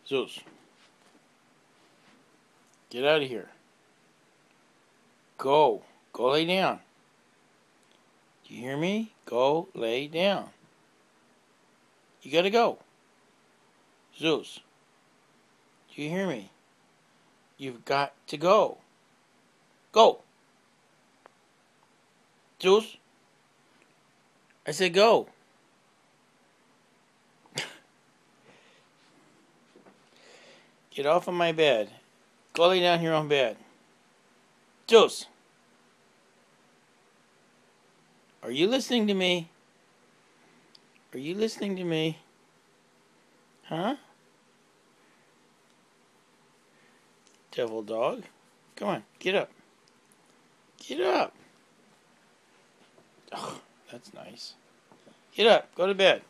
Zeus, get out of here. Go. Go lay down. Do you hear me? Go lay down. You gotta go. Zeus, do you hear me? You've got to go. Go. Zeus, I said go. Get off of my bed. Go lay down here on bed. Zeus, are you listening to me? Are you listening to me? Huh? Devil dog. Come on, get up. Get up. Oh, that's nice. Get up, go to bed.